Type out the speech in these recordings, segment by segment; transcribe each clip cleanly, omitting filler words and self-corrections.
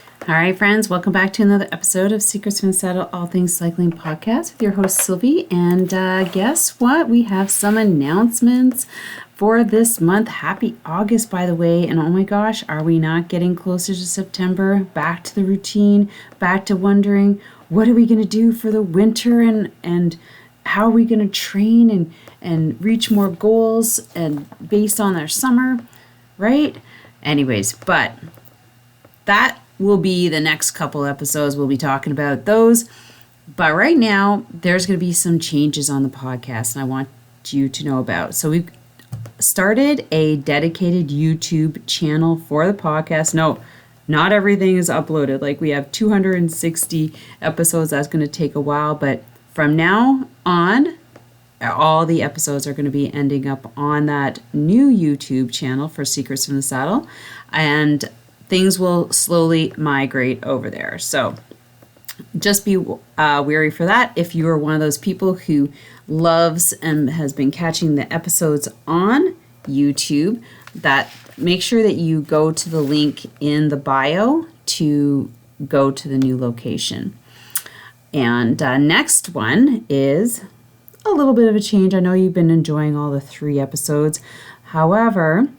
All right, friends, welcome back to another episode of Secrets from the Saddle, All Things Cycling Podcast with your host, Sylvie. And guess what? We have some announcements for this month. Happy August, by the way. And oh my gosh, are we not getting closer to September? Back to the routine, back to wondering, what are we going to do for the winter and how are we going to train and reach more goals and based on our summer, right? Anyways, but that will be the next couple episodes. We'll be talking about those. But right now, there's going to be some changes on the podcast and I want you to know about. So we've started a dedicated YouTube channel for the podcast. No, not everything is uploaded. Like we have 260 episodes. That's going to take a while. But from now on, all the episodes are going to be ending up on that new YouTube channel for Secrets from the Saddle. And things will slowly migrate over there. So just be wary for that. If you are one of those people who loves and has been catching the episodes on YouTube, that make sure that you go to the link in the bio to go to the new location. And next one is a little bit of a change. I know you've been enjoying all the 3 episodes. However,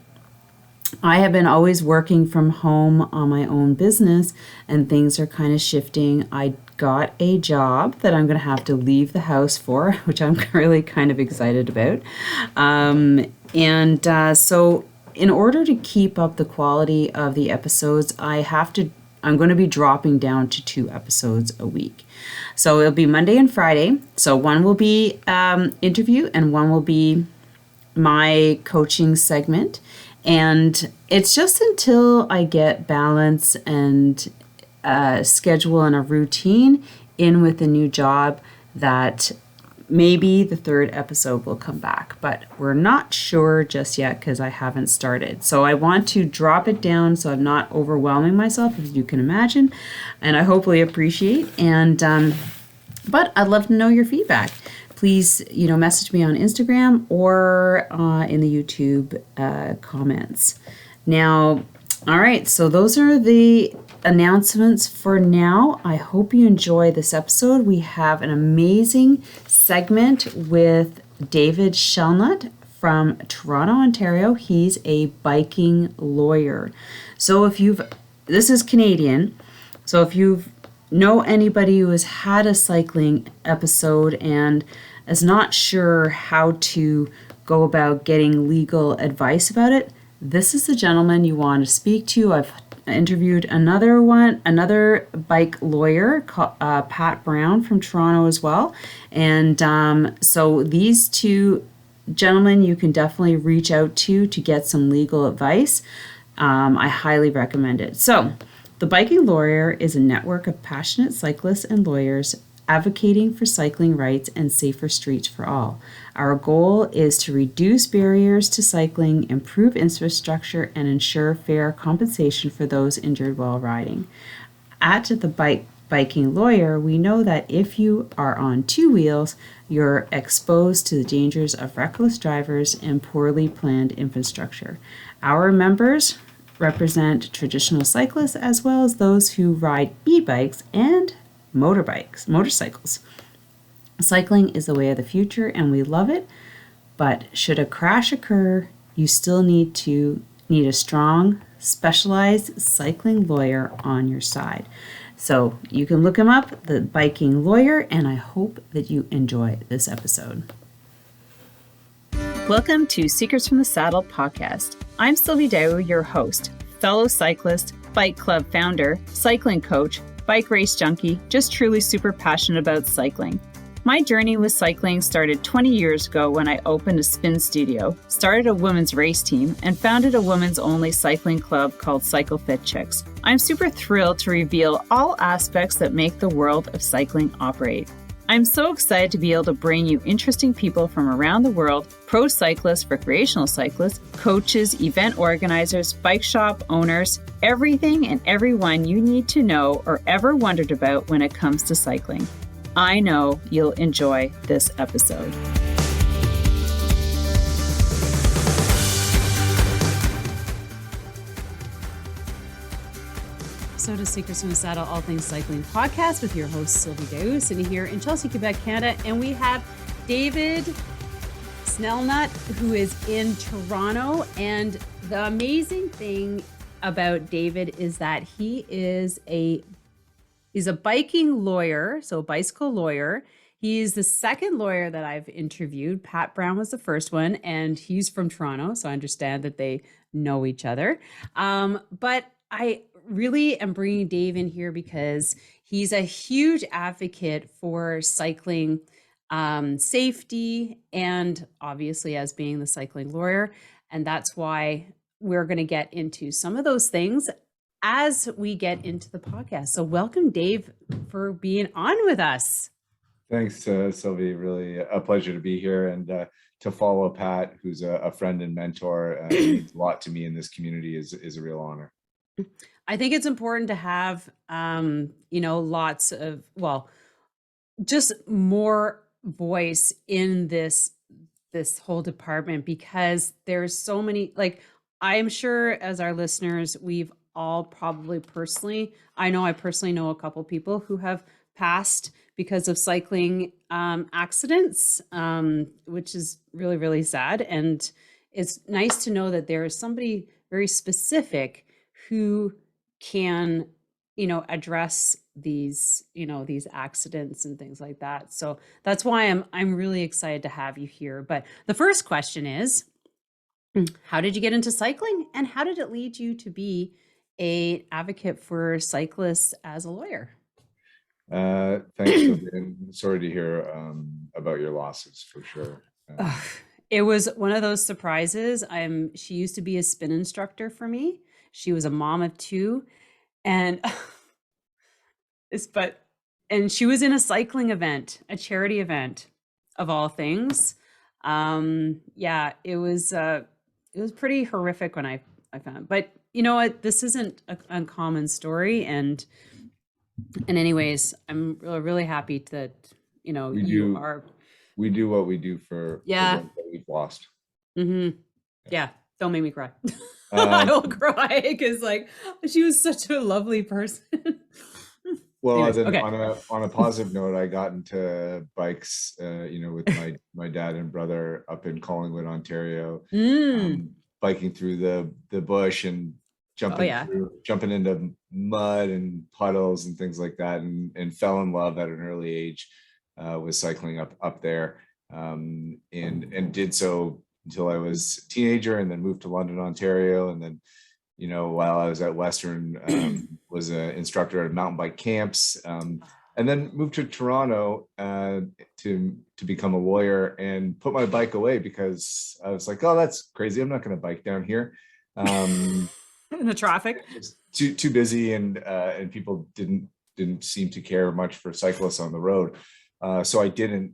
I have been always working from home on my own business and things are kind of shifting. I got a job that I'm going to have to leave the house for, which I'm really kind of excited about. So in order to keep up the quality of the episodes, I'm going to be dropping down to 2 episodes a week. So it'll be Monday and Friday. So one will be interview and one will be my coaching segment. And it's just until I get balance and schedule and a routine in with the new job that maybe the 3rd episode will come back. But we're not sure just yet because I haven't started. So I want to drop it down so I'm not overwhelming myself, as you can imagine. And I hopefully appreciate. But I'd love to know your feedback. Please, message me on Instagram or in the YouTube comments. Now, all right, so those are the announcements for now. I hope you enjoy this episode. We have an amazing segment with David Shellnutt from Toronto, Ontario. He's a biking lawyer. So this is Canadian, so if you've know anybody who has had a cycling episode and is not sure how to go about getting legal advice about it, this is the gentleman you want to speak to. I've interviewed another bike lawyer, Pat Brown from Toronto as well. And so these 2 gentlemen you can definitely reach out to get some legal advice. I highly recommend it. So The Biking Lawyer is a network of passionate cyclists and lawyers advocating for cycling rights and safer streets for all. Our goal is to reduce barriers to cycling, improve infrastructure, and ensure fair compensation for those injured while riding. At the Biking Lawyer, we know that if you are on 2 wheels, you're exposed to the dangers of reckless drivers and poorly planned infrastructure. Our members represent traditional cyclists as well as those who ride e-bikes and motorcycles. Cycling is the way of the future and we love it, but should a crash occur, you still need a strong, specialized cycling lawyer on your side. So you can look him up, The Biking Lawyer, and I hope that you enjoy this episode. Welcome to Secrets from the Saddle podcast. I'm Sylvie Dow, your host, fellow cyclist, bike club founder, cycling coach, bike race junkie, just truly super passionate about cycling. My journey with cycling started 20 years ago when I opened a spin studio, started a women's race team, and founded a women's only cycling club called Cycle Fit Chicks. I'm super thrilled to reveal all aspects that make the world of cycling operate. I'm so excited to be able to bring you interesting people from around the world, pro cyclists, recreational cyclists, coaches, event organizers, bike shop owners, everything and everyone you need to know or ever wondered about when it comes to cycling. I know you'll enjoy this episode. episode of Secrets from the Saddle, All Things Cycling podcast with your host, Sylvie Deus, and here in Chelsea, Quebec, Canada. And we have David Shellnutt, who is in Toronto. And the amazing thing about David is that he's a biking lawyer, so a bicycle lawyer. He's the second lawyer that I've interviewed. Pat Brown was the first one, and he's from Toronto, so I understand that they know each other. But I really am bringing Dave in here because he's a huge advocate for cycling safety, and obviously as being the cycling lawyer. And that's why we're going to get into some of those things as we get into the podcast. So welcome, Dave, for being on with us. Thanks, Sylvie. Really a pleasure to be here, and to follow Pat, who's a friend and mentor, means a lot to me in this community. Is a real honor. I think it's important to have, lots of, just more voice in this whole department, because there's so many, like, I'm sure as our listeners, we've all probably I personally know a couple people who have passed because of cycling accidents, which is really, really sad. And it's nice to know that there is somebody very specific who can, address these accidents and things like that. So that's why I'm really excited to have you here. But the first question is, how did you get into cycling, and how did it lead you to be an advocate for cyclists as a lawyer? Thanks, Sylvie, and sorry to hear about your losses, for sure. It was one of those surprises. She used to be a spin instructor for me. She was a mom of two, and she was in a cycling event, a charity event of all things. It was pretty horrific when I found, but you know what? This isn't an uncommon story. And anyways, I'm really happy that, we do what we do for the ones that we've lost. Mm-hmm. Yeah. Don't make me cry. I will cry because she was such a lovely person. Well, anyways, then okay. on a positive note, I got into bikes, with my dad and brother up in Collingwood, Ontario, biking through the bush and jumping into mud and puddles and things like that, and fell in love at an early age with cycling up there, and did so until I was a teenager, and then moved to London, Ontario, and then while I was at Western, was an instructor at mountain bike camps, and then moved to Toronto to become a lawyer, and put my bike away because I was like, oh, that's crazy. I'm not going to bike down here. In the traffic. It's too busy, and people didn't seem to care much for cyclists on the road. So I didn't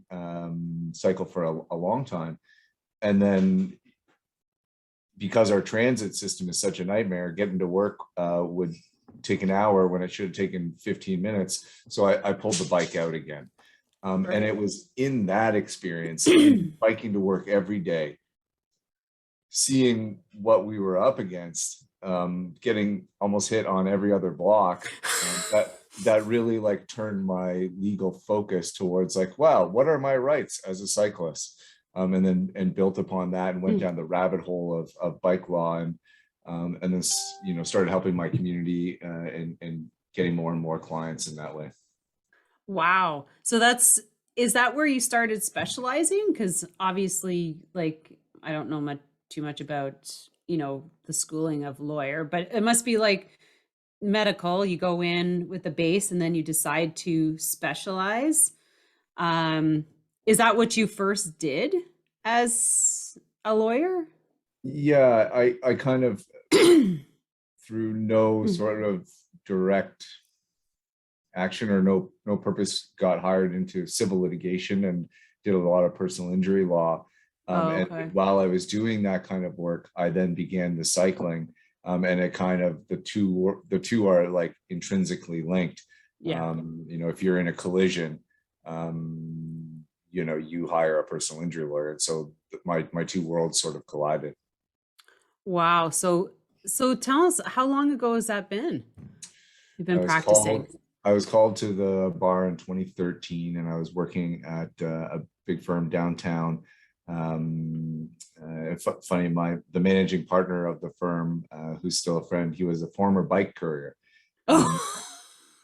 cycle for a long time. And then, because our transit system is such a nightmare, getting to work would take an hour when it should have taken 15 minutes. So I pulled the bike out again. And it was in that experience, biking to work every day, seeing what we were up against, getting almost hit on every other block, that really turned my legal focus towards wow, what are my rights as a cyclist? And built upon that, and went down the rabbit hole of bike law, and then started helping my community and getting more and more clients in that way. Wow. So is that where you started specializing? Because obviously, I don't know too much about the schooling of lawyer, but it must be medical. You go in with the base, and then you decide to specialize. Is that what you first did as a lawyer? Yeah, I kind of, through no sort of direct action or no purpose, got hired into civil litigation and did a lot of personal injury law. And while I was doing that kind of work, I then began the cycling, and it kind of, the two are intrinsically linked. Yeah. If you're in a collision, you hire a personal injury lawyer. And so my two worlds sort of collided. Wow. So tell us, how long ago has that been? You've I been was practicing. called I was called to the bar in 2013, and I was working at a big firm downtown. Funny, the managing partner of the firm, who's still a friend, he was a former bike courier. Um, Oh,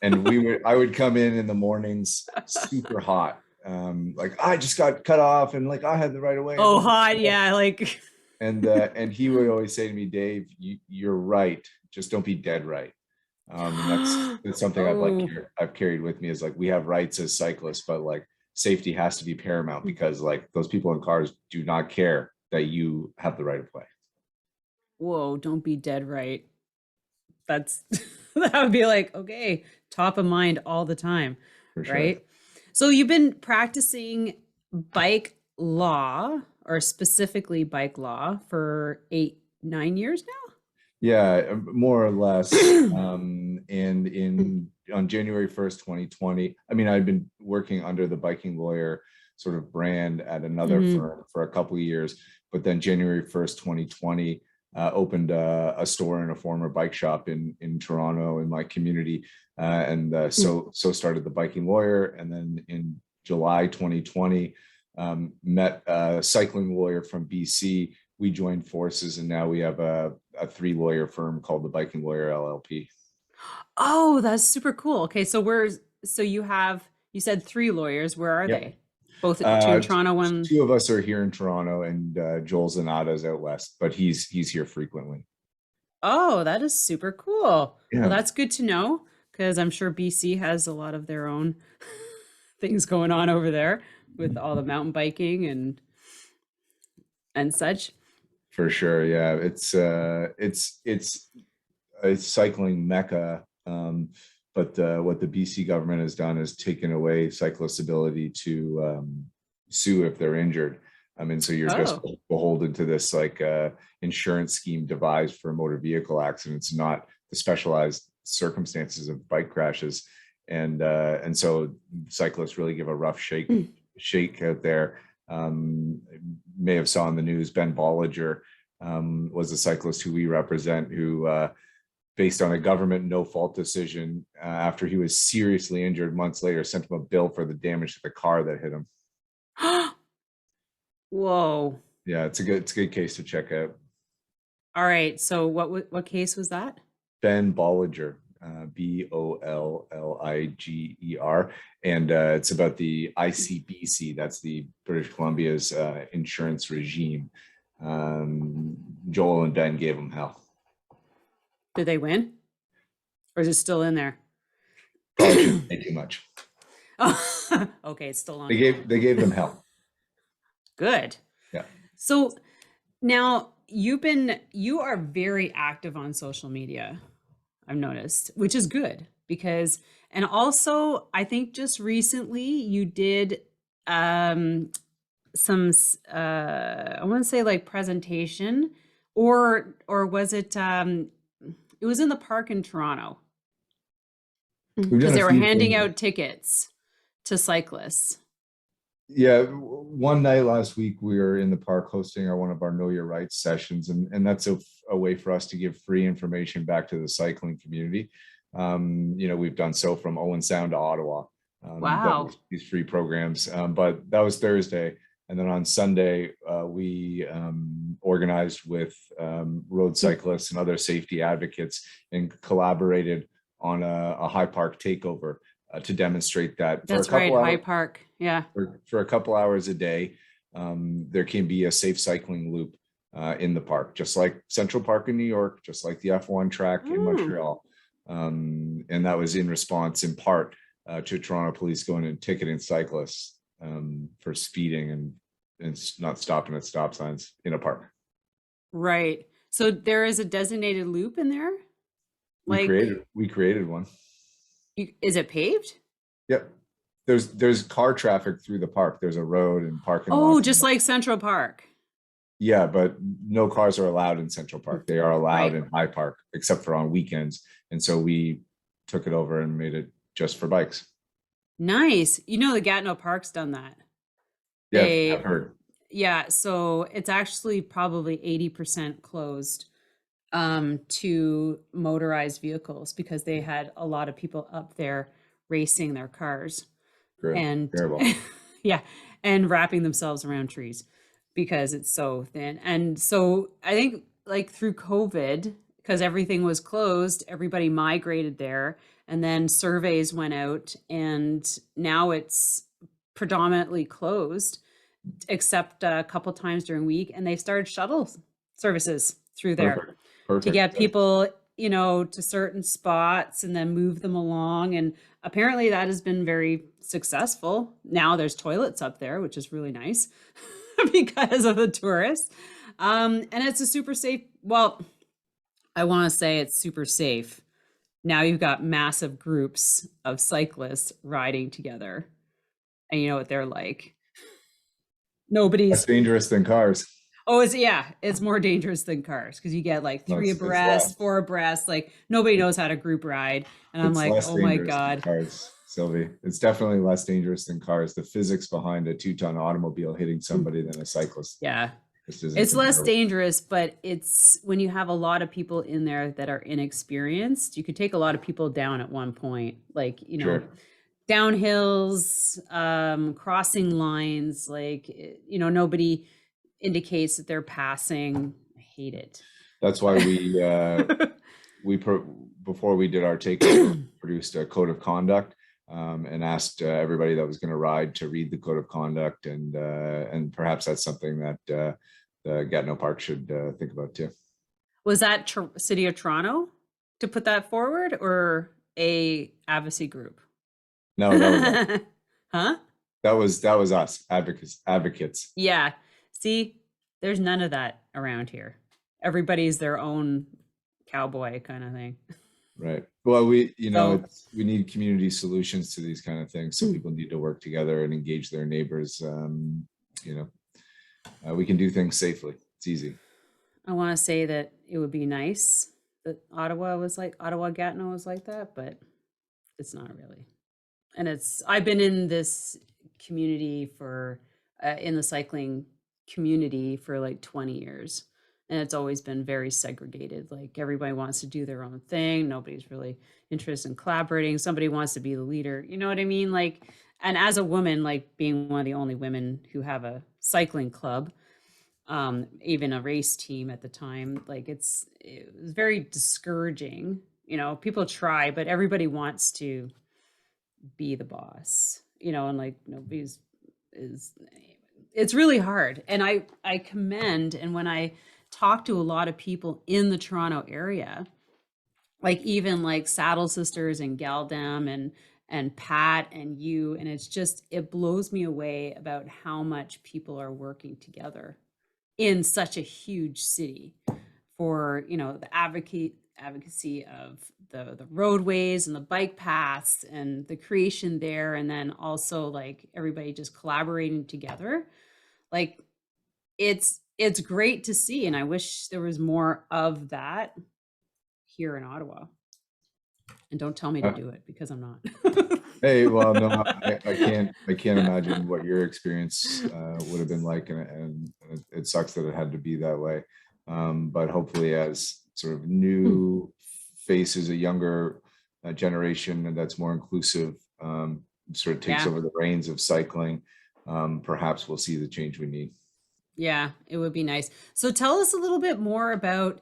and I would come in the mornings super hot, like I just got cut off and like I had the right of way, oh, hot. Yeah. Like, and he would always say to me, Dave, you're right, just don't be dead right. And that's something oh, I've carried with me, is like we have rights as cyclists, but like safety has to be paramount, because like those people in cars do not care that you have the right of way. whoa, don't be dead right. That's that would be like, okay, top of mind all the time, For sure. right? So you've been practicing bike law, or specifically bike law, for 8, 9 years Yeah, more or less. now? And in on January 1st, 2020, I mean, I've been working under the biking lawyer sort of brand at another Hmm. firm for a couple of years, but then January 1st, 2020, opened a store in a former bike shop in Toronto in my community, and so started the biking lawyer. And then in July 2020, met a cycling lawyer from BC. We joined forces, and now we have a 3 lawyer firm called the Biking Lawyer LLP. Oh, that's super cool. Okay, so you said 3 lawyers. Where are Yep. they? Both two in Uh, Toronto, one. 2 of us are here in Toronto, and Joel Zanata's out west, but he's here frequently. Oh, that is super cool. Well, Yeah, that's good to know because I'm sure BC has a lot of their own things going on over there with all the mountain biking and such. for sure. Yeah, it's a cycling mecca. But what the BC government has done is taken away cyclists' ability to sue if they're injured. I mean, so you're just Oh, beholden to this like insurance scheme devised for motor vehicle accidents, not the specialized circumstances of bike crashes. And so cyclists really give a rough shake out there. May have saw in the news Ben Bollinger was a cyclist who we represent, who based on a government no fault decision, after he was seriously injured months later, sent him a bill for the damage to the car that hit him. whoa. Yeah, it's a good case to check out. All right. So what case was that? Ben Bollinger, Bolliger, and it's about the ICBC. That's the British Columbia's insurance regime. Joel and Ben gave him hell. Did they win? Or is it still in there? Probably shouldn't say too much. Oh, okay, it's still They ongoing. gave them hell. Good. Yeah. So now you are very active on social media, I've noticed, which is good because, and also I think just recently you did um some I want to say like presentation, or was it was in the park in Toronto We've because done a they were few handing things. out tickets to cyclists. Yeah, one night last week we were in the park hosting one of our Know Your Rights sessions, and that's a way for us to give free information back to the cycling community. We've done so from Owen Sound to Ottawa. We've done Wow. these free programs, but that was Thursday, and then on Sunday we organized with road cyclists and other safety advocates and collaborated on a High Park takeover to demonstrate that for a That's right, couple High hours Park. Yeah. for a couple hours a day, there can be a safe cycling loop in the park, just like Central Park in New York, just like the F1 track in Mm. Montreal. And that was in response, in part, to Toronto police going and ticketing cyclists for speeding and not stopping at stop signs in a park. Right. So there is a designated loop in there? We Like, created we created one. is it paved? Yep. There's car traffic through the park. There's a road and parking Oh, lots. just like Central Park. Yeah, but no cars are allowed in Central Park. They are allowed Right. in High Park, except for on weekends. And so we took it over and made it just for bikes. Nice. You know, the Gatineau Park's done that. Yeah, I've They, heard. yeah, so it's actually probably 80% closed to motorized vehicles because they had a lot of people up there racing their cars and Terrible. yeah, and wrapping themselves around trees because it's so thin. And so I think like through COVID, because everything was closed, everybody migrated there, and then surveys went out, and now it's predominantly closed except a couple times during week, and they started shuttle services through there Perfect. to Perfect. get people, to certain spots and then move them along. And apparently that has been very successful. Now there's toilets up there, which is really nice because of the tourists. And it's a super safe, well, I want to say it's super safe. Now you've got massive groups of cyclists riding together, and you know what they're like. Less Nobody's dangerous than cars. Oh, it's more dangerous than cars because you get like No, three it's less. abreast, four abreast, like nobody knows how to group ride. And I'm It's like, less oh my dangerous than God. cars, Sylvie. It's definitely less dangerous than cars. The physics behind a 2-ton automobile hitting somebody than a cyclist Yeah. just isn't It's less comparable. dangerous, but it's when you have a lot of people in there that are inexperienced, you could take a lot of people down at one point. Like, Sure. downhills, crossing lines, like, nobody indicates that they're passing. I hate it. That's why before we did our takeover, produced a code of conduct, and asked everybody that was going to ride to read the code of conduct, and perhaps that's something that the Gatineau Park should think about too. Was that City of Toronto to put that forward, or a advocacy group? No, that was us. Huh? That was us advocates. Yeah. See, there's none of that around here. Everybody's their own cowboy kind of thing. Right. Well, we So, need community solutions to these kind of things. So people need to work together and engage their neighbors. We can do things safely. It's easy. I want to say that it would be nice that Ottawa Gatineau was like that, but it's not really. And I've been in this community in the cycling community for like 20 years. And it's always been very segregated. Like everybody wants to do their own thing. Nobody's really interested in collaborating. Somebody wants to be the leader. You know what I mean? Like, and as a woman, like being one of the only women who have a cycling club, even a race team at the time, like it was very discouraging. People try, but everybody wants to be the boss, and like nobody's is it's really hard. And I commend, and when I talk to a lot of people in the Toronto area, like even like Saddle Sisters and Galdem and Pat and you, and it blows me away about how much people are working together in such a huge city for the advocacy of the roadways and the bike paths and the creation there, and then also like everybody just collaborating together. Like it's great to see, and I wish there was more of that here in Ottawa. And don't tell me to do it because I'm not. Hey, well, no, I can't imagine what your experience would have been like, and it sucks that it had to be that way. But hopefully, as sort of new faces, a younger generation, and that's more inclusive, sort of takes Yeah. over the reins of cycling, perhaps we'll see the change we need. Yeah, it would be nice. So tell us a little bit more about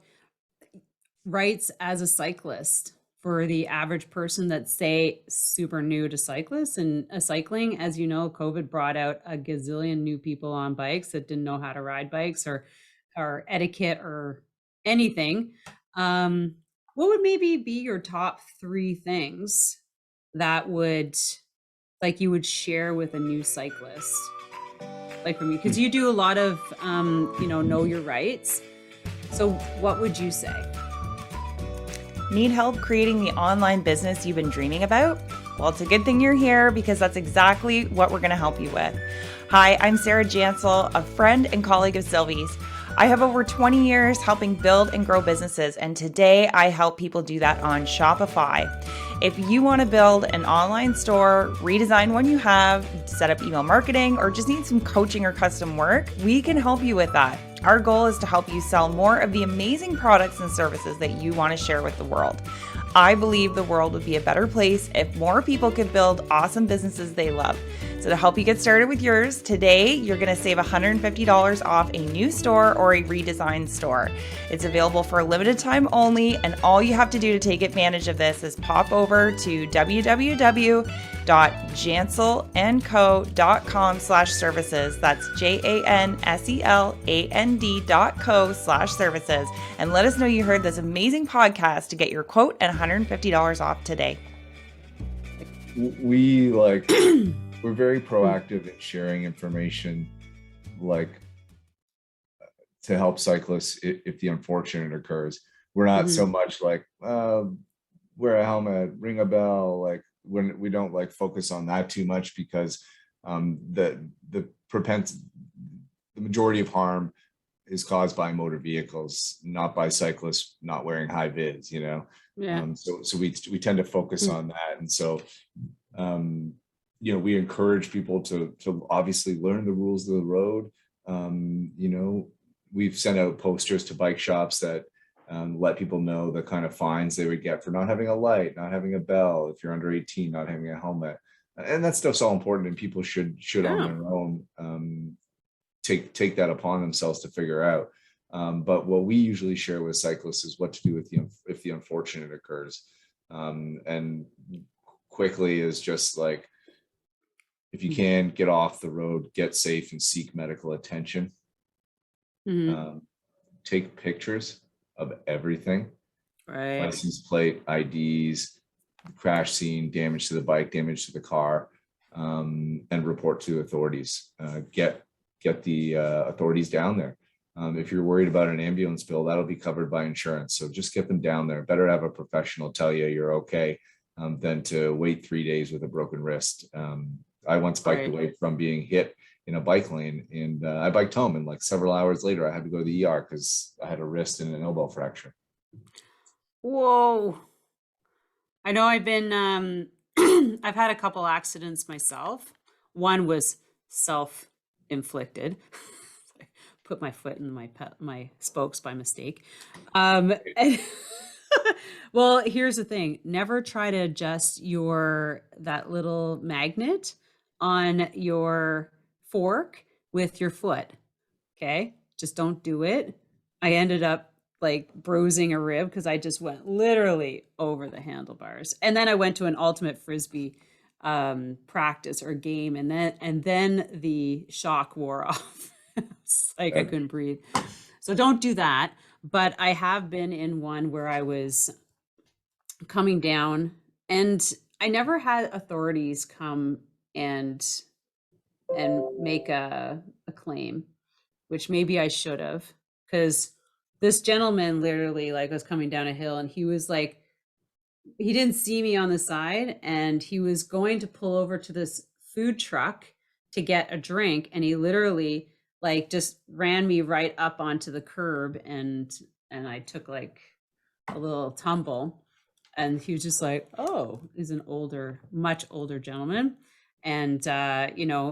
rights as a cyclist for the average person that's, say, super new to cyclists and cycling. As you know, COVID brought out a gazillion new people on bikes that didn't know how to ride bikes or etiquette or anything. What would maybe be your top 3 things that you would share with a new cyclist? Like for me, because you do a lot of, know your rights. So what would you say? Need help creating the online business you've been dreaming about? Well, it's a good thing you're here because that's exactly what we're going to help you with. Hi, I'm Sarah Jansel, a friend and colleague of Sylvie's. I have over 20 years helping build and grow businesses, and today I help people do that on Shopify. If you want to build an online store, redesign one you have, set up email marketing, or just need some coaching or custom work, we can help you with that. Our goal is to help you sell more of the amazing products and services that you want to share with the world. I believe the world would be a better place if more people could build awesome businesses they love. So to help you get started with yours, today you're going to save $150 off a new store or a redesigned store. It's available for a limited time only, and all you have to do to take advantage of this is pop over to www.janselandco.com/services. That's JANSELAND.co/services. And let us know you heard this amazing podcast to get your quote and $150 off today. We we're very proactive in sharing information, like to help cyclists if the unfortunate occurs. We're not so much like wear a helmet, ring a bell, like when we don't like focus on that too much, because the majority of harm is caused by motor vehicles, not by cyclists not wearing high vis, Yeah. So we tend to focus on that. And so we encourage people to obviously learn the rules of the road. We've sent out posters to bike shops that let people know the kind of fines they would get for not having a light, not having a bell, if you're under 18, not having a helmet. And that stuff's all important, and people should on their own take that upon themselves to figure out. But what we usually share with cyclists is what to do if the unfortunate occurs. And quickly is just like, if you can, get off the road, get safe, and seek medical attention. Take pictures of everything, Right. license plate, IDs, crash scene, damage to the bike, damage to the car, and report to authorities. Get the authorities down there. If you're worried about an ambulance bill, that'll be covered by insurance. So just get them down there. Better have a professional tell you you're okay than to wait 3 days with a broken wrist. I once biked away from being hit in a bike lane, and I biked home, and like several hours later I had to go to the ER because I had a wrist and an elbow fracture. Whoa. I know I've been I've had a couple accidents myself. One was self-inflicted. Put my foot in my spokes by mistake. Well, here's the thing. Never try to adjust that little magnet on your fork with your foot. Okay? Just don't do it. I ended up like bruising a rib because I just went literally over the handlebars. And then I went to an ultimate frisbee practice or game, and then the shock wore off. It's like I couldn't breathe. So don't do that. But I have been in one where I was coming down, and I never had authorities come and make a claim, which maybe I should have, because this gentleman literally like was coming down a hill, and he was like, he didn't see me on the side, and he was going to pull over to this food truck to get a drink, and he literally like just ran me right up onto the curb, and I took like a little tumble, and he was just like, oh, he's an much older gentleman. And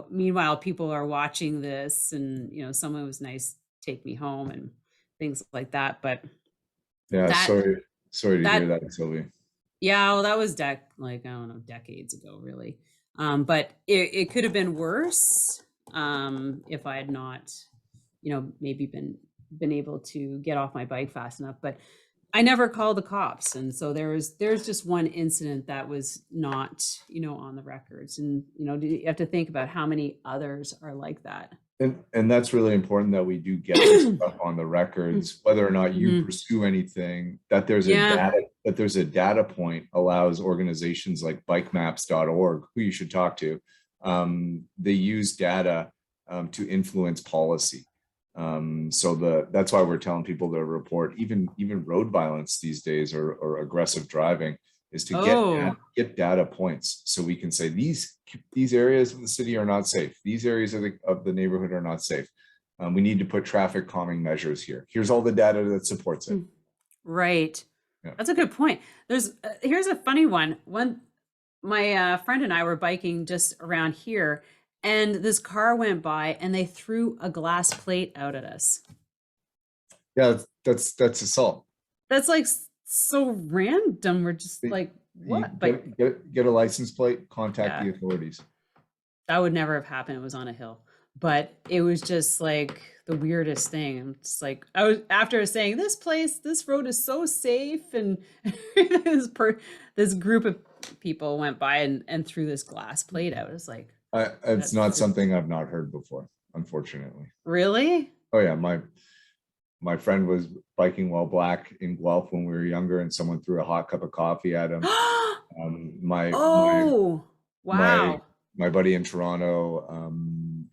meanwhile people are watching this, and someone was nice to take me home and things like that. But yeah, sorry to hear that, Sylvie. Yeah, well, that was I don't know, decades ago, really. But it could have been worse if I had not, maybe been able to get off my bike fast enough. But I never called the cops, and so there's just one incident that was not, on the records, and you have to think about how many others are like that. And that's really important, that we do get this stuff on the records, whether or not you pursue anything, that there's a data point allows organizations like bikemaps.org, who you should talk to. They use data to influence policy. So that's why we're telling people to report even road violence these days, or aggressive driving, is to get data points, so we can say these areas of the city are not safe. These areas of the neighborhood are not safe. We need to put traffic calming measures here. Here's all the data that supports it. Right. Yeah. That's a good point. Here's a funny one. My friend and I were biking just around here, and this car went by, and they threw a glass plate out at us. Yeah, that's assault. That's like so random. We're just like, You what? But get a license plate, contact yeah, the authorities. that would never have happened. It was on a hill. But it was just like the weirdest thing. I'm just like, I was after saying this road is so safe, and this group of people went by and threw this glass plate out. It was like, It's that's not something I've not heard before, unfortunately. really? Oh yeah, my friend was biking while black in Guelph when we were younger, and someone threw a hot cup of coffee at him. My Oh, my wow. my buddy in Toronto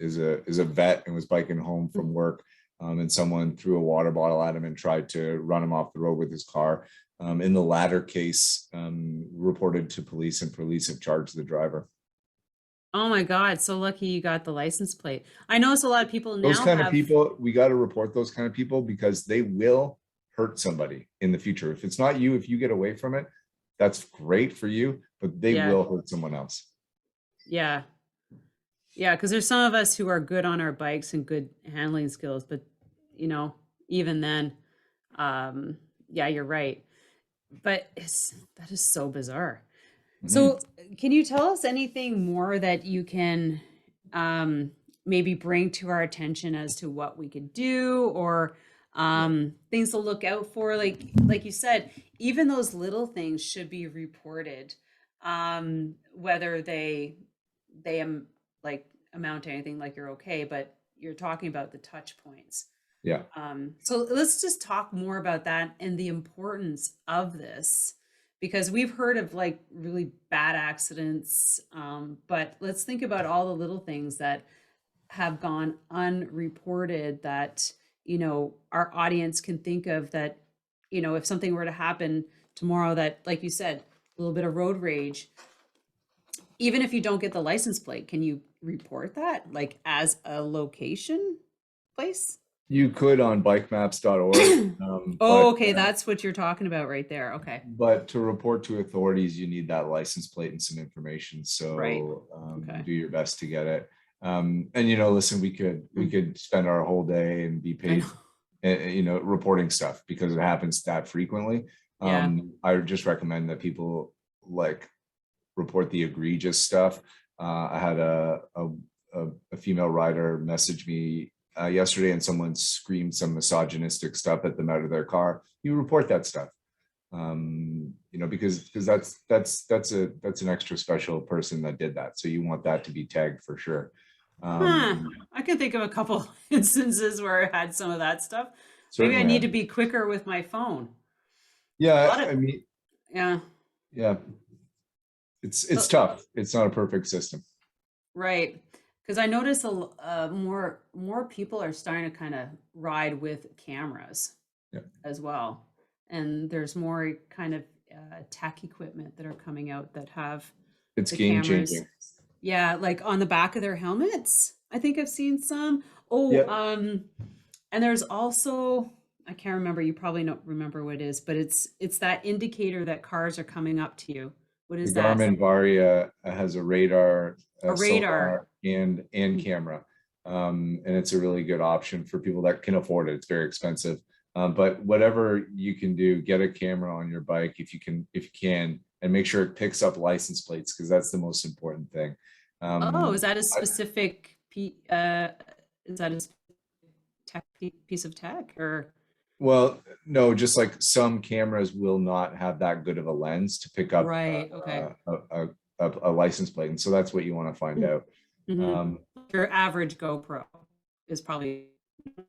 is a vet and was biking home from work, and someone threw a water bottle at him and tried to run him off the road with his car. In the latter case, reported to police, and police have charged the driver. Oh my God, so lucky you got the license plate. I notice a lot of people Those now kind of have, people, we got to report those kind of people because they will hurt somebody in the future. If it's not you, if you get away from it, that's great for you, but they yeah, will hurt someone else. yeah, yeah, because there's some of us who are good on our bikes and good handling skills, but even then, yeah, you're right. But that is so bizarre. Mhm. So, can you tell us anything more that you can um, maybe bring to our attention as to what we could do, or things to look out for? Like you said, even those little things should be reported, whether they like amount to anything, like you're okay, but you're talking about the touch points. Yeah. So let's just talk more about that and the importance of this, because we've heard of like really bad accidents, but let's think about all the little things that have gone unreported that our audience can think of, that if something were to happen tomorrow, that, like you said, a little bit of road rage, even if you don't get the license plate, can you report that like as a location place? You could on bikemaps.org, Oh, okay, that's what you're talking about right there. Okay. but to report to authorities, you need that license plate and some information. Right. So Okay. do your best to get it. And listen, we could spend our whole day and be I know. paid, reporting stuff because it happens that frequently. Yeah. I would just recommend that people like report the egregious stuff. I had a female rider message me yesterday, and someone screamed some misogynistic stuff at them out of their car. You report that stuff, because that's an extra special person that did that. So you want that to be tagged for sure. Huh. Um, I can think of a couple instances where I had some of that stuff. Maybe I Certainly, need to be quicker with my phone. A lot yeah. of, I mean, yeah. yeah, it's So, tough. It's not a perfect system. right. Because I notice more people are starting to kind of ride with cameras Yeah, as well. And there's more kind of tech equipment that are coming out that have it's the game cameras. changing. Yeah, like on the back of their helmets. I think I've seen some. Oh, Yeah, and there's also, I can't remember, you probably don't remember what it is, but it's that indicator that cars are coming up to you. What the is that? Garmin Varia has a radar, A radar. sonar, and camera, and it's a really good option for people that can afford it. It's very expensive, but whatever you can do, get a camera on your bike if you can, and make sure it picks up license plates because that's the most important thing. Oh, Um, is that a I, specific is that a tech piece of tech, or well, no, just like some cameras will not have that good of a lens to pick up right? Okay. a license plate, and so that's what you want to find out. Mm-hmm. Um, Your average GoPro is probably an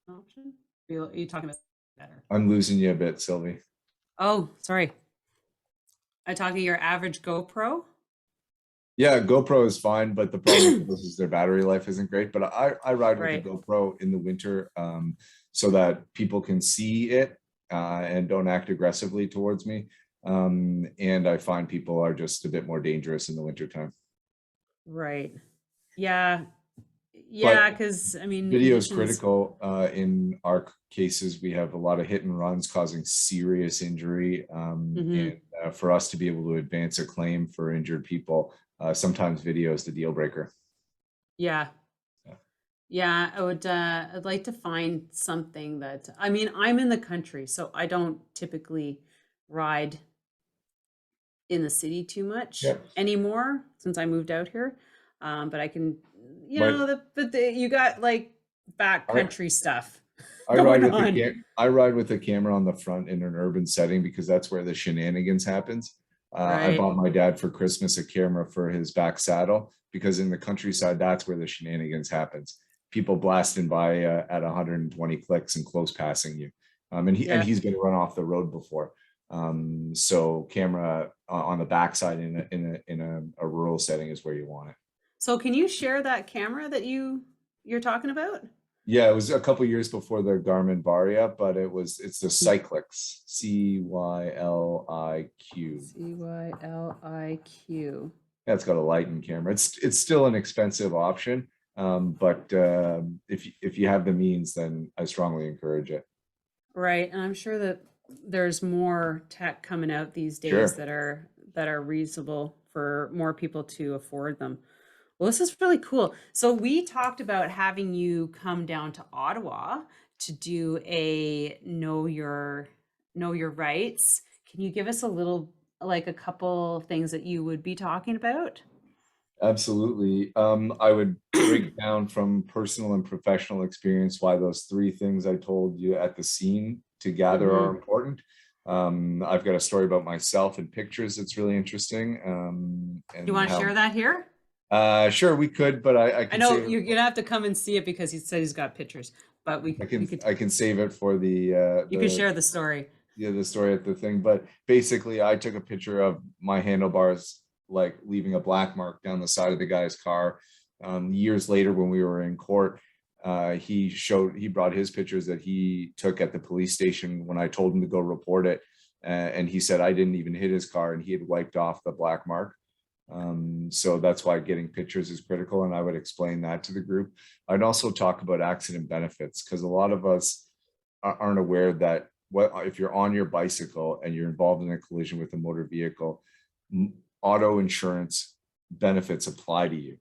option. Are you talking about better? I'm losing you a bit, Sylvie. Oh, sorry. I talking your average GoPro? Yeah, GoPro is fine, but the problem with those is their battery life isn't great. But I ride with a Right. GoPro in the winter, so that people can see it and don't act aggressively towards me. And I find people are just a bit more dangerous in the wintertime. Right. Yeah. Yeah, But because I mean video is emissions. critical. In our cases, we have a lot of hit and runs causing serious injury. And Hmm. for us to be able to advance a claim for injured people, sometimes video is the deal breaker. Yeah. Yeah. Yeah, I would, I'd like to find something that, I mean, I'm in the country, so I don't typically ride in the city too much Yeah. anymore since I moved out here. But I can, My you got like I, backcountry stuff I ride going with the on, I ride with the camera on the front in an urban setting because that's where the shenanigans happens. I right? bought my dad for Christmas a camera for his back saddle because in the countryside that's where the shenanigans happens. People blasting by at 120 clicks and close passing you, and Yeah. he's been run off the road before. So camera on the backside in a rural setting is where you want it. So can you share that camera that you're talking about? Yeah, it was a couple years before the Garmin Varia, but it's the Cyclix, Cyliq. Cyliq. Yeah, it's got a Lighten camera. It's still an expensive option, but if you have the means, then I strongly encourage it. Right, and I'm sure that there's more tech coming out these days Sure. that are reasonable for more people to afford them. Well, this is really cool. So we talked about having you come down to Ottawa to do a know your rights. Can you give us a little, like a couple things that you would be talking about? Absolutely. I would break down from personal and professional experience why those three things I told you at the scene to gather are Hmm. important. I've got a story about myself and pictures that's really interesting. You And want to how, share that here? sure we could, but I I can know save it. you're gonna have to come and see it because he said he's got pictures, but we could I can save it for you could share the story. the story at the thing. But basically, I took a picture of my handlebars like leaving a black mark down the side of the guy's car. Years later, when we were in court, he brought his pictures that he took at the police station when I told him to go report it, and he said I didn't even hit his car and he had wiped off the black mark. So that's why getting pictures is critical, and I would explain that to the group. I'd also talk about accident benefits because a lot of us aren't aware that what if you're on your bicycle and you're involved in a collision with a motor vehicle, auto insurance benefits apply to you,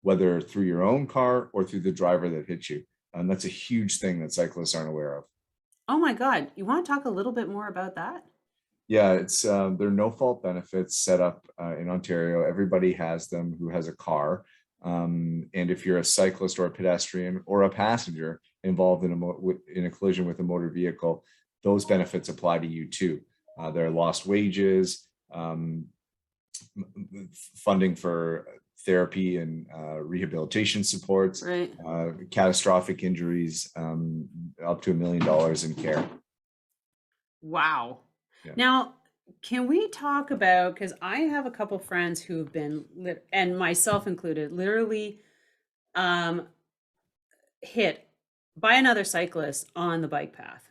whether through your own car or through the driver that hit you. And that's a huge thing that cyclists aren't aware of. Oh my God, you want to talk a little bit more about that? Yeah, it's there are no fault benefits set up in Ontario. Everybody has them who has a car. And if you're a cyclist or a pedestrian or a passenger involved in a collision with a motor vehicle, those benefits apply to you too. There are lost wages, funding for therapy and rehabilitation supports, Right. catastrophic injuries, up to $1 million in care. Wow. Yeah. Now, can we talk about, because I have a couple friends who have been, and myself included, literally um, hit by another cyclist on the bike path,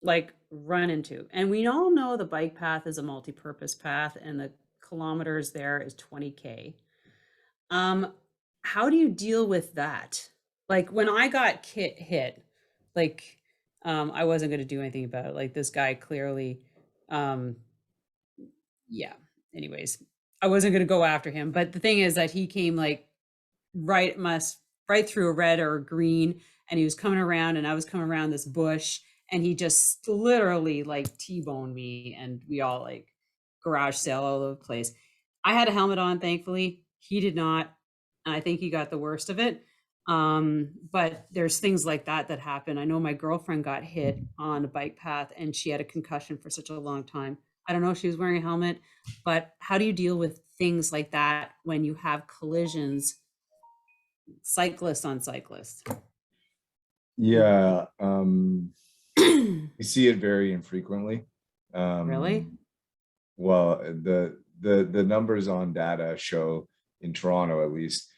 like run into. And we all know the bike path is a multi-purpose path and the kilometers there is 20K. Um, how do you deal with that? Like when I got hit, like I wasn't going to do anything about it. Like this guy clearly, um, yeah. Anyways, I wasn't going to go after him. But the thing is that he came like right through a red or a green, and he was coming around, and I was coming around this bush, and he just literally like T-boned me, and we all like garage sale all over the place. I had a helmet on, thankfully. He did not, and I think he got the worst of it. But there's things like that that happen. I know my girlfriend got hit on a bike path, and she had a concussion for such a long time. I don't know if she was wearing a helmet, but how do you deal with things like that when you have collisions, cyclist on cyclist? Yeah, you see it very infrequently. Really? Well, the numbers on data show in Toronto at least,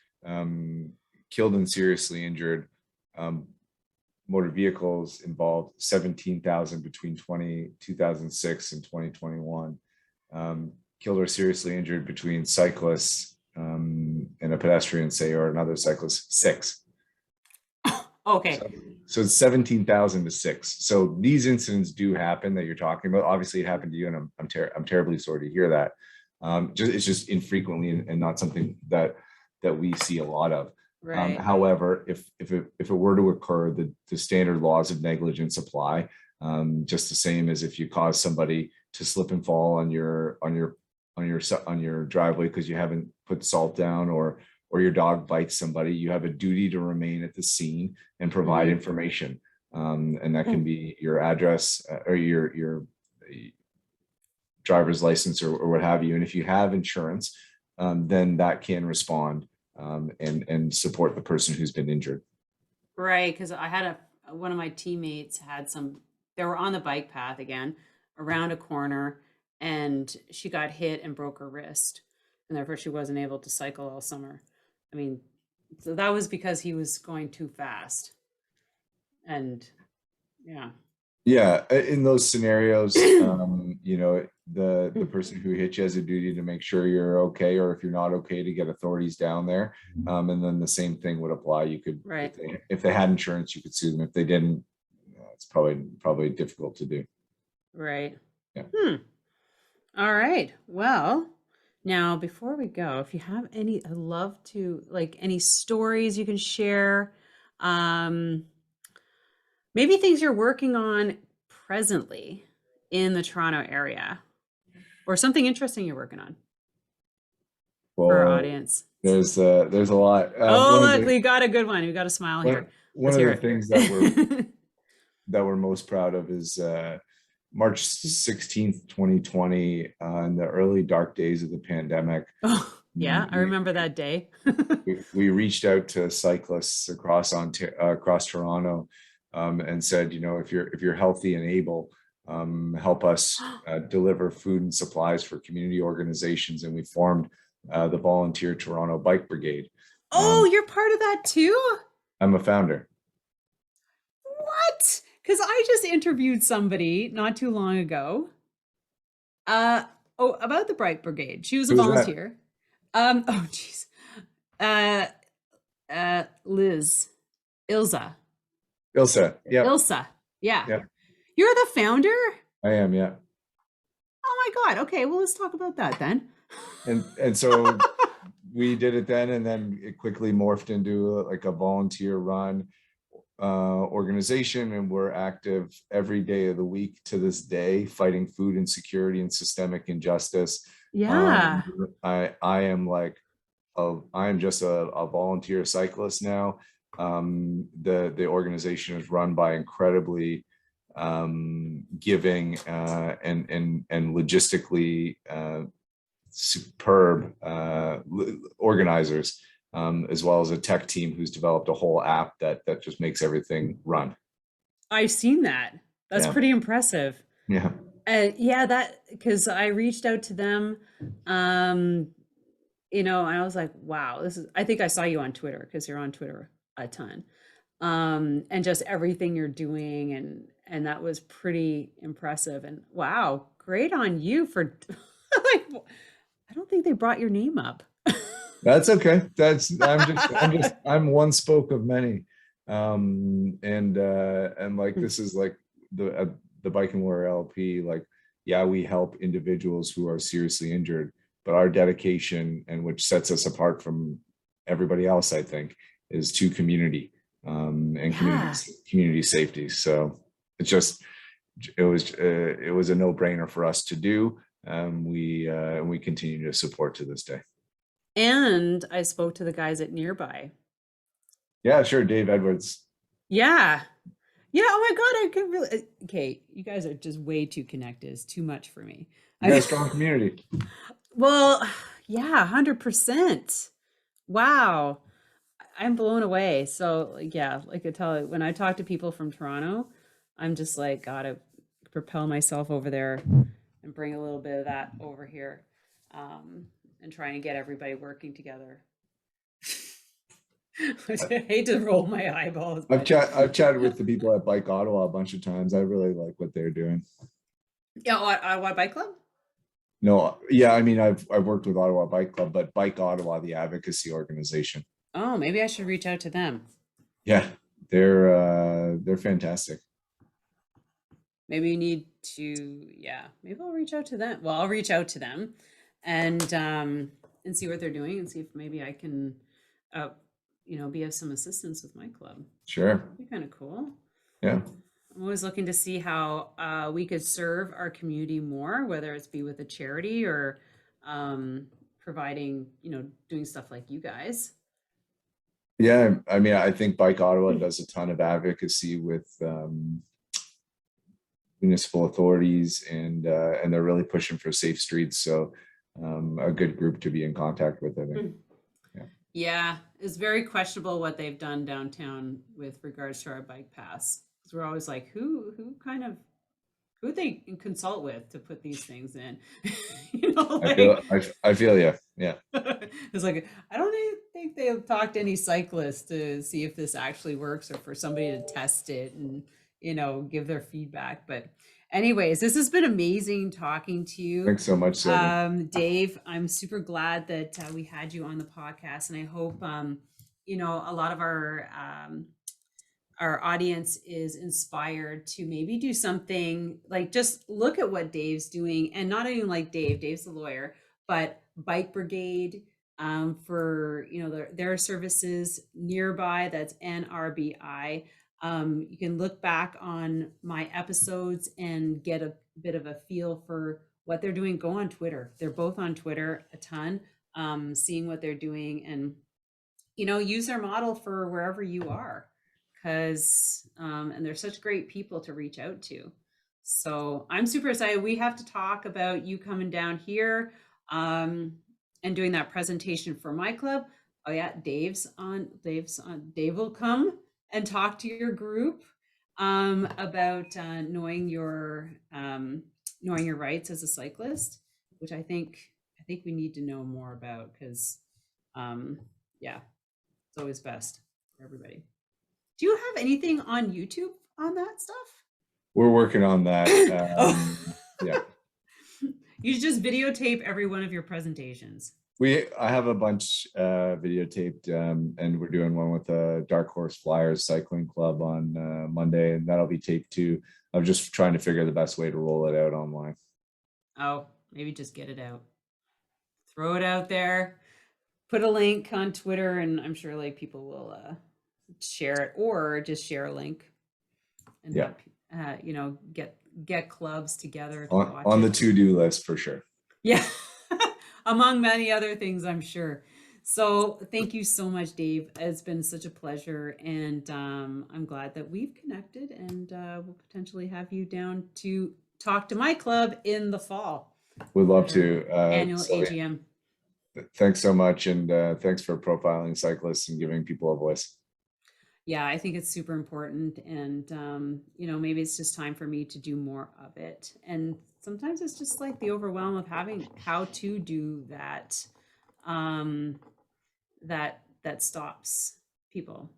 killed and seriously injured, um, motor vehicles involved 17,000 between 2006 and 2021. Killed or seriously injured between cyclists and a pedestrian, say, or another cyclist, 6. Okay. So it's 17,000 to 6. So these incidents do happen that you're talking about. Obviously, it happened to you, and I'm terribly sorry to hear that. It's just infrequently and not something that we see a lot of. Right. However, if it were to occur, the standard laws of negligence apply. Just the same as if you cause somebody to slip and fall on your driveway because you haven't put salt down, or your dog bites somebody, you have a duty to remain at the scene and provide information. And that can be your address, or your driver's license, or what have you. And if you have insurance, then that can respond, and support the person who's been injured. Right, because I had one of my teammates they were on the bike path again around a corner, and she got hit and broke her wrist, and therefore she wasn't able to cycle all summer. I mean, so that was because he was going too fast. And yeah. Yeah, in those scenarios, the person who hit you has a duty to make sure you're okay, or if you're not okay, to get authorities down there. And then the same thing would apply. You could, Right. if they had insurance, you could sue them. If they didn't, it's probably difficult to do. Right. Yeah. All right. Well, now before we go, if you have I'd love to, like, any stories you can share. Maybe things you're working on presently in the Toronto area, or something interesting you're working on for our Well, audience. there's a lot. Oh, look, we got a good one. We got a smile here. One Let's of hear the it. things that we're most proud of is March 16th, 2020, in the early dark days of the pandemic. Oh, yeah, I remember that day. We reached out to cyclists across Toronto, and said, if you're healthy and able, help us deliver food and supplies for community organizations. And we formed the Volunteer Toronto Bike Brigade. Oh, you're part of that too? I'm a founder. What? Because I just interviewed somebody not too long ago. About the Bike Brigade. She was a Who's that? volunteer. Oh geez. Liz. Ilza. Ilsa. Yeah. Ilsa. Yeah. Yeah. You're the founder? I am. Yeah. Oh my God. Okay, well, let's talk about that then. And so we did it then, and then it quickly morphed into like a volunteer run organization, and we're active every day of the week to this day, fighting food insecurity and systemic injustice. Yeah. I am just a volunteer cyclist now. The organization is run by incredibly giving and logistically superb organizers, as well as a tech team who's developed a whole app that just makes everything run. I've seen that. That's pretty impressive. Yeah. That, because I reached out to them, and I was like, wow, I think I saw you on Twitter, because you're on Twitter a ton. And just everything you're doing, and that was pretty impressive. And wow, great on you for like, I don't think they brought your name up. That's okay. I'm one spoke of many. And like, this is like the Bike and Warrior LP, like, yeah, we help individuals who are seriously injured, but our dedication, and which sets us apart from everybody else, I think, is to community, and community safety. So it was a no-brainer for us to do. We continue to support to this day. And I spoke to the guys at Nearby. Yeah, sure. Dave Edwards. Yeah. Oh my God, I could really. Okay, you guys are just way too connected. It's too much for me. You got a strong community. Well, yeah, 100%. Wow, I'm blown away. So yeah, like I tell you, when I talk to people from Toronto, I'm just like, gotta propel myself over there and bring a little bit of that over here, and trying to get everybody working together. I hate to roll my eyeballs. I've chatted with the people at Bike Ottawa a bunch of times. I really like what they're doing. Yeah, what Bike Club? No, yeah, I mean, I've worked with Ottawa Bike Club, but Bike Ottawa, the advocacy organization. Oh, maybe I should reach out to them. Yeah, they're fantastic. Maybe you need to, maybe I'll reach out to them. Well, I'll reach out to them and see what they're doing, and see if maybe I can be of some assistance with my club. Sure. That'd be kind of cool. Yeah. I'm always looking to see how we could serve our community more, whether it's be with a charity or providing, doing stuff like you guys. Yeah. I mean, I think Bike Ottawa does a ton of advocacy with municipal authorities, and they're really pushing for safe streets. So a good group to be in contact with, I think. Yeah, it's very questionable what they've done downtown with regards to our bike paths. Because we're always like, who they consult with to put these things in? I feel yeah. Yeah. It's like, I don't even think they've talked to any cyclists to see if this actually works, or for somebody to test it and give their feedback. But anyways, this has been amazing talking to you. Thanks so much, Sylvie. Dave, I'm super glad that we had you on the podcast, and I hope a lot of our audience is inspired to maybe do something like just look at what Dave's doing, and not even like Dave's the lawyer, but Bike Brigade for their services nearby. That's NRBI. You can look back on my episodes and get a bit of a feel for what they're doing. Go on Twitter. They're both on Twitter a ton, seeing what they're doing, and use their model for wherever you are, because and they're such great people to reach out to. So I'm super excited. We have to talk about you coming down here and doing that presentation for my club. Oh yeah, Dave's on. Dave will come and talk to your group about knowing your rights as a cyclist, which I think we need to know more about, because yeah, it's always best for everybody. Do you have anything on YouTube on that stuff? We're working on that. Yeah. You just videotape every one of your presentations. I have a bunch videotaped, and we're doing one with the Dark Horse Flyers Cycling Club on Monday, and that'll be taped too. I'm just trying to figure the best way to roll it out online. Oh, maybe just get it out. Throw it out there. Put a link on Twitter, and I'm sure like people will share it, or just share a link and get clubs together to watch on it. the to-do list for sure. Yeah. Among many other things, I'm sure. So thank you so much, Dave. It's been such a pleasure, and I'm glad that we've connected, and we'll potentially have you down to talk to my club in the fall. We'd love to. Annual AGM. Thanks so much, and thanks for profiling cyclists and giving people a voice. Yeah, I think it's super important, and maybe it's just time for me to do more of it. And sometimes it's just like the overwhelm of having how to do that, that stops people.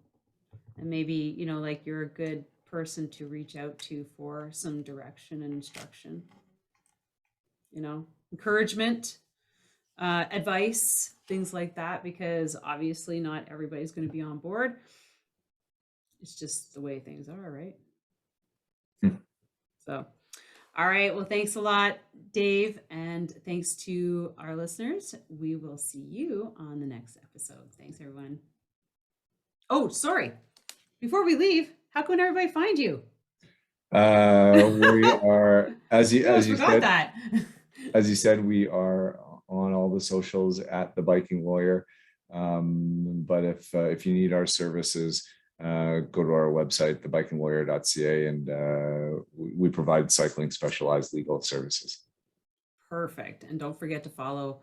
And maybe like you're a good person to reach out to for some direction and instruction, encouragement, advice, things like that, because obviously not everybody's going to be on board. It's just the way things are, right? So, all right. Well, thanks a lot, Dave. And thanks to our listeners. We will see you on the next episode. Thanks, everyone. Oh, sorry. Before we leave, how can everybody find you? We are, as you said, that. As you said, we are on all the socials at The Biking Lawyer. But if you need our services, go to our website, thebikinglawyer.ca, and we provide cycling specialized legal services. Perfect. And don't forget to follow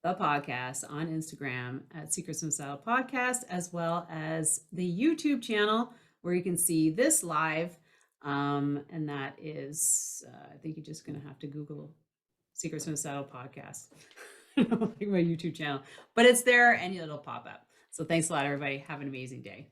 the podcast on Instagram at Secrets from Saddle Podcast, as well as the YouTube channel where you can see this live. And that is, I think you're just going to have to Google Secrets from Saddle Podcast. I don't think my YouTube channel, but it's there and it'll pop up. So thanks a lot, everybody. Have an amazing day.